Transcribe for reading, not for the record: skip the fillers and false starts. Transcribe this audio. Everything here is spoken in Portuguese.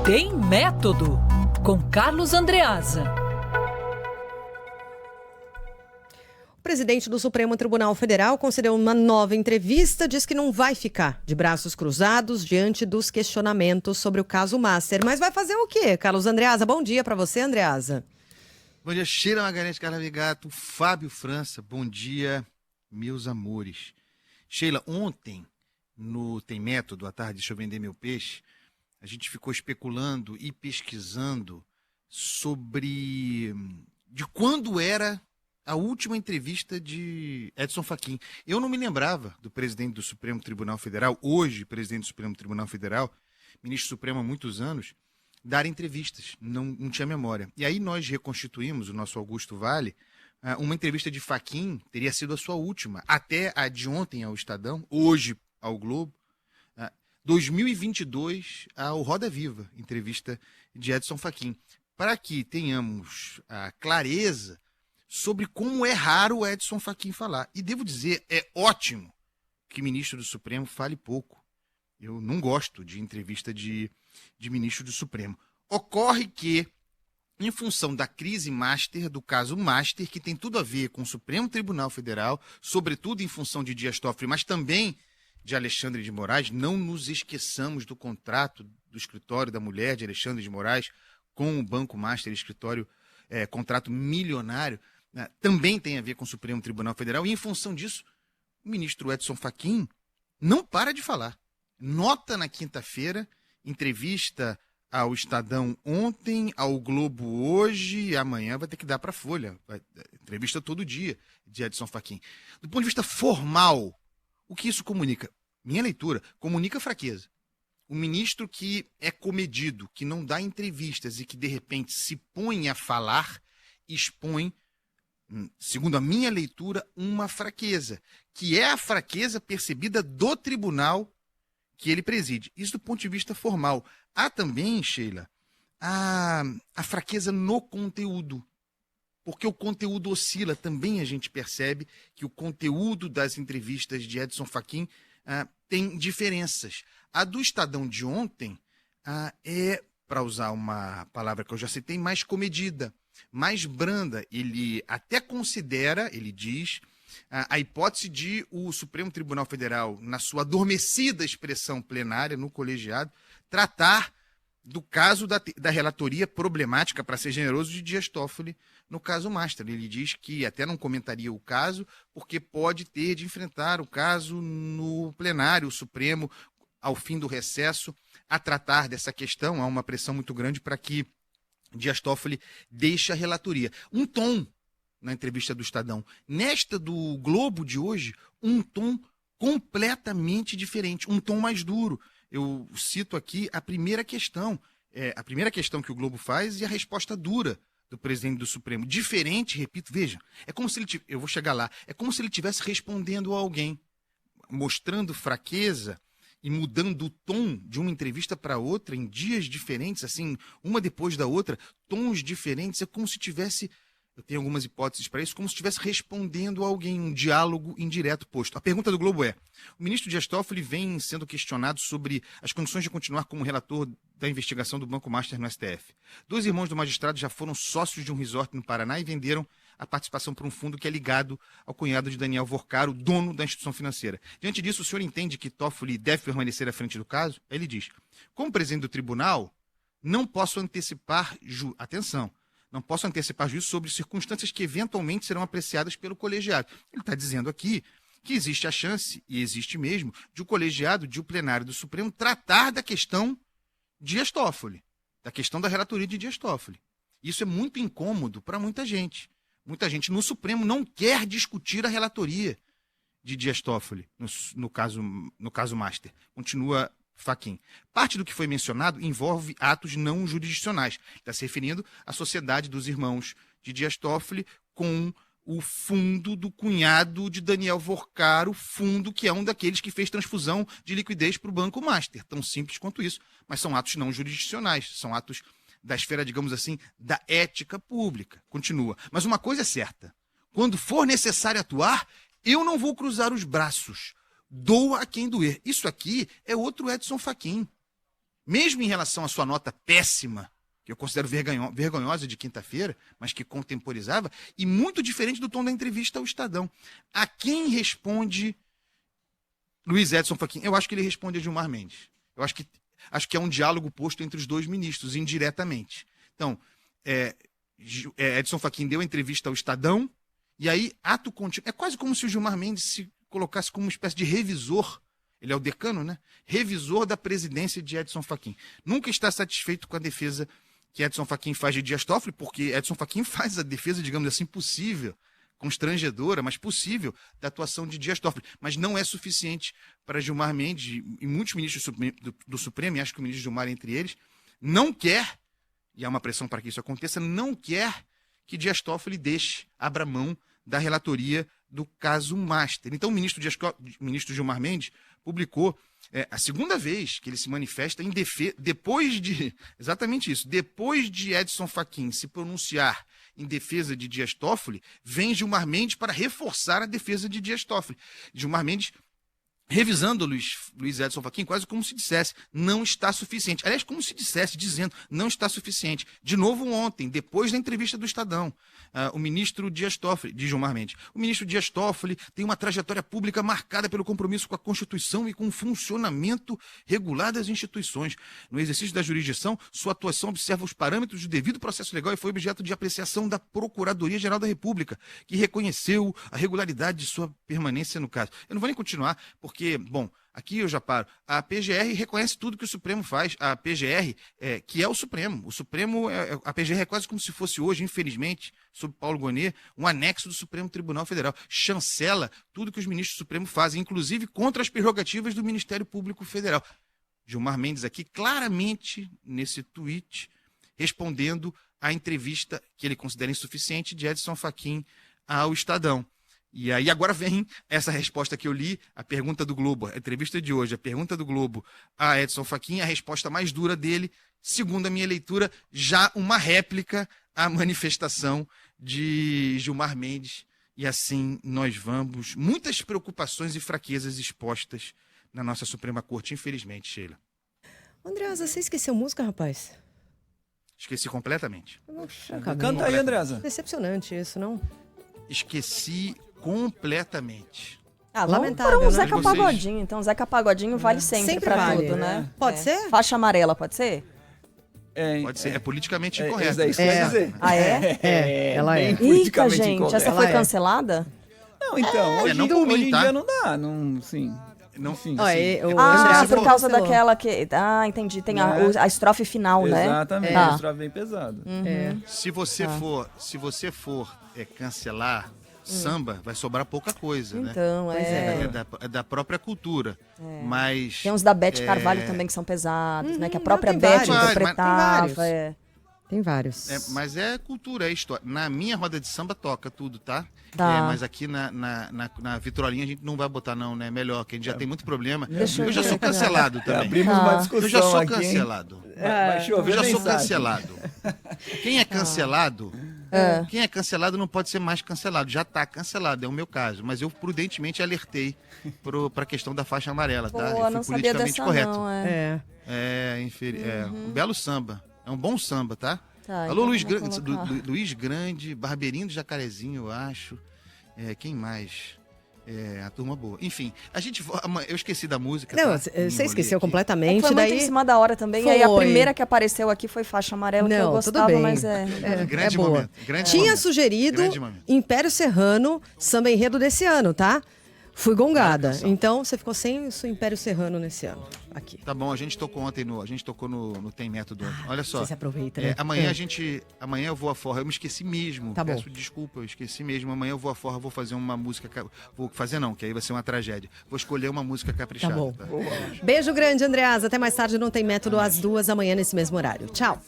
Tem Método, com Carlos Andreasa. O presidente do Supremo Tribunal Federal concedeu uma nova entrevista, diz que não vai ficar de braços cruzados diante dos questionamentos sobre o caso Master. Mas vai fazer o quê, Carlos Andreasa? Bom dia para você, Andreasa. Bom dia, Sheila Magalhães, Carla Vigato, Fábio França. Bom dia, meus amores. Sheila, ontem, no Tem Método, à tarde, deixa eu vender meu peixe, a gente ficou especulando e pesquisando sobre de quando era a última entrevista de Edson Fachin. Eu não me lembrava do presidente do Supremo Tribunal Federal, hoje presidente do Supremo Tribunal Federal, ministro supremo há muitos anos, dar entrevistas, não tinha memória. E aí nós reconstituímos, o nosso Augusto Vale, uma entrevista de Fachin, teria sido a sua última, até a de ontem ao Estadão, hoje ao Globo, 2022 ao Roda Viva, entrevista de Edson Fachin, para que tenhamos a clareza sobre como é raro o Edson Fachin falar. E devo dizer, é ótimo que ministro do Supremo fale pouco. Eu não gosto de entrevista de ministro do Supremo. Ocorre que, em função da crise Master, do caso Master, que tem tudo a ver com o Supremo Tribunal Federal, sobretudo em função de Dias Toffoli, mas também de Alexandre de Moraes, não nos esqueçamos do contrato do escritório da mulher de Alexandre de Moraes com o Banco Master, contrato milionário, também tem a ver com o Supremo Tribunal Federal, e em função disso, o ministro Edson Fachin não para de falar. Nota na quinta-feira, entrevista ao Estadão ontem, ao Globo hoje, e amanhã vai ter que dar para a Folha. Entrevista todo dia de Edson Fachin. Do ponto de vista formal, o que isso comunica? Minha leitura, comunica fraqueza. O ministro que é comedido, que não dá entrevistas e que de repente se põe a falar, expõe, segundo a minha leitura, uma fraqueza, que é a fraqueza percebida do tribunal que ele preside. Isso do ponto de vista formal. Há também, Sheila, a fraqueza no conteúdo. Porque o conteúdo oscila, também a gente percebe que o conteúdo das entrevistas de Edson Fachin tem diferenças. A do Estadão de ontem é, para usar uma palavra que eu já citei, mais comedida, mais branda. Ele até considera, ele diz, a hipótese de o Supremo Tribunal Federal, na sua adormecida expressão plenária, no colegiado, tratar do caso da relatoria problemática, para ser generoso, de Dias Toffoli no caso Master. Ele diz que até não comentaria o caso, porque pode ter de enfrentar o caso no plenário, o Supremo, ao fim do recesso, a tratar dessa questão. Há uma pressão muito grande para que Dias Toffoli deixe a relatoria. Um tom na entrevista do Estadão. Nesta do Globo de hoje, um tom completamente diferente, um tom mais duro. Eu cito aqui a primeira questão que o Globo faz e a resposta dura do presidente do Supremo. Diferente, repito, veja, é como se ele, eu vou chegar lá, é como se ele estivesse respondendo a alguém, mostrando fraqueza e mudando o tom de uma entrevista para outra em dias diferentes, assim, uma depois da outra, tons diferentes, é como se tivesse, eu tenho algumas hipóteses para isso, como se estivesse respondendo a alguém, um diálogo indireto posto. A pergunta do Globo é: o ministro Dias Toffoli vem sendo questionado sobre as condições de continuar como relator da investigação do Banco Master no STF. 2 irmãos do magistrado já foram sócios de um resort no Paraná e venderam a participação para um fundo que é ligado ao cunhado de Daniel Vorcaro, dono da instituição financeira. Diante disso, o senhor entende que Toffoli deve permanecer à frente do caso? Ele diz: como presidente do tribunal, não posso antecipar não posso antecipar juízo sobre circunstâncias que eventualmente serão apreciadas pelo colegiado. Ele está dizendo aqui que existe a chance, e existe mesmo, de o colegiado, de o plenário do Supremo, tratar da questão Dias Toffoli, da questão da relatoria de Dias Toffoli. Isso é muito incômodo para muita gente. Muita gente no Supremo não quer discutir a relatoria de Dias Toffoli, no caso Master. Continua Fachin. Parte do que foi mencionado envolve atos não jurisdicionais. Está se referindo à sociedade dos irmãos de Dias Toffoli com o fundo do cunhado de Daniel Vorcaro, fundo que é um daqueles que fez transfusão de liquidez para o Banco Master. Tão simples quanto isso, mas são atos não jurisdicionais, são atos da esfera, digamos assim, da ética pública. Continua. Mas uma coisa é certa: quando for necessário atuar, eu não vou cruzar os braços. Doa a quem doer. Isso aqui é outro Edson Fachin. mesmo em relação à sua nota péssima, que eu considero vergonhosa de quinta-feira, mas que contemporizava, e muito diferente do tom da entrevista ao Estadão. A quem responde Luiz Edson Fachin? Eu acho que ele responde a Gilmar Mendes. Eu acho que é um diálogo posto entre os dois ministros, indiretamente. Então, Edson Fachin deu a entrevista ao Estadão, e aí, ato contínuo. É quase como se o Gilmar Mendes se colocasse como uma espécie de revisor. Ele é o decano, né? Revisor da presidência de Edson Fachin. Nunca está satisfeito com a defesa que Edson Fachin faz de Dias Toffoli, porque Edson Fachin faz a defesa, digamos assim, possível, constrangedora, mas possível, da atuação de Dias Toffoli. Mas não é suficiente para Gilmar Mendes e muitos ministros do Supremo, e acho que o ministro Gilmar entre eles, não quer, e há uma pressão para que isso aconteça, não quer que Dias Toffoli abra mão da relatoria do caso Master. Então o ministro Gilmar Mendes publicou a segunda vez que ele se manifesta em defesa, exatamente isso, depois de Edson Fachin se pronunciar em defesa de Dias Toffoli, vem Gilmar Mendes para reforçar a defesa de Dias Toffoli. Gilmar Mendes revisando Luiz Edson Fachin, quase como se dissesse, não está suficiente. Aliás, como se dissesse, dizendo, não está suficiente. De novo ontem, depois da entrevista do Estadão, o ministro Dias Toffoli, de Gilmar Mendes, o ministro Dias Toffoli tem uma trajetória pública marcada pelo compromisso com a Constituição e com o funcionamento regular das instituições. No exercício da jurisdição, sua atuação observa os parâmetros do devido processo legal e foi objeto de apreciação da Procuradoria-Geral da República, que reconheceu a regularidade de sua permanência no caso. Eu não vou nem continuar, porque, bom, aqui eu já paro. A PGR reconhece tudo que o Supremo faz. A PGR, que é o Supremo. A PGR é quase como se fosse hoje, infelizmente, sob Paulo Gonet, um anexo do Supremo Tribunal Federal. Chancela tudo que os ministros do Supremo fazem, inclusive contra as prerrogativas do Ministério Público Federal. Gilmar Mendes aqui, claramente, nesse tweet, respondendo à entrevista que ele considera insuficiente de Edson Fachin ao Estadão. E aí agora vem essa resposta que eu li, a pergunta do Globo, a entrevista de hoje, a pergunta do Globo a Edson Fachin, a resposta mais dura dele, segundo a minha leitura, já uma réplica à manifestação de Gilmar Mendes. E assim nós vamos. Muitas preocupações e fraquezas expostas na nossa Suprema Corte, infelizmente, Sheila. Andreasa, você esqueceu música, rapaz? Esqueci completamente. Canta aí, Andreasa. Decepcionante isso, não? Esqueci completamente. Lamentável, Para um né? Zeca Pagodinho, então Zeca Pagodinho vale sempre pra vale, tudo, né? Pode ser? Faixa amarela, pode ser? Pode ser, é politicamente Isso incorreto. daí você vai dizer. Ah, é? Ela é. bem Eita, politicamente gente, incorreto. essa Ela foi é. cancelada? Não, então, hoje, não por mim, hoje em tá? dia não dá, não, sim. Não, Enfim. Ó, o Ah, Andreasa por causa cancelou. daquela que... Ah, entendi, tem a estrofe final, né? Exatamente, Tá. isso é bem pesado. Se você for cancelar samba, vai sobrar pouca coisa, né? Então, É da própria cultura. Mas Tem uns da Beth Carvalho também que são pesados, né? Que a própria tem Beth vários. interpretava. Tem vários. Tem vários. mas é cultura, é história. Na minha roda de samba toca tudo, tá? Tá. Mas aqui na vitrolinha a gente não vai botar não, né? Melhor, que a gente já tem muito problema. Deixa eu Eu já ver sou aqui. cancelado também. Abrimos uma Eu discussão já sou aqui, hein? cancelado. Vai Eu chover já sou mensagem. cancelado. Quem é cancelado, quem é cancelado não pode ser mais cancelado. Já está cancelado, é o meu caso. Mas eu prudentemente alertei para a questão da faixa amarela, tá? Pô, Eu não fui sabia politicamente dessa correto. não, Um belo samba. É um bom samba, tá? Tá, Alô, então Luiz, vamos colocar. Luiz Grande, Barbeirinho do Jacarezinho, eu acho. Quem mais? A turma boa. Enfim, eu esqueci da música. Não, tá? você esqueceu É completamente. que foi muito daí... em cima da hora também. E aí a Foi. primeira que apareceu aqui foi Faixa Amarela, que eu Não, gostava, tudo bem. mas Grande boa. momento. Grande Tinha momento. sugerido Grande momento. Império Serrano, samba enredo desse ano, tá? Fui gongada. Canção. Então você ficou sem o seu Império Serrano nesse ano. Aqui. Tá bom, a gente tocou ontem no Tem Método ontem. Olha só. Você se aproveita, né? Amanhã eu vou a Forra. Eu me esqueci mesmo. Tá bom. Peço desculpa, eu esqueci mesmo. Amanhã eu vou a Forra, vou fazer uma música. Vou fazer não, que aí vai ser uma tragédia. Vou escolher uma música caprichada. Tá bom. Tá? Beijo grande, Andreasa. Até mais tarde, não tem método às 2 da manhã nesse mesmo horário. Tchau.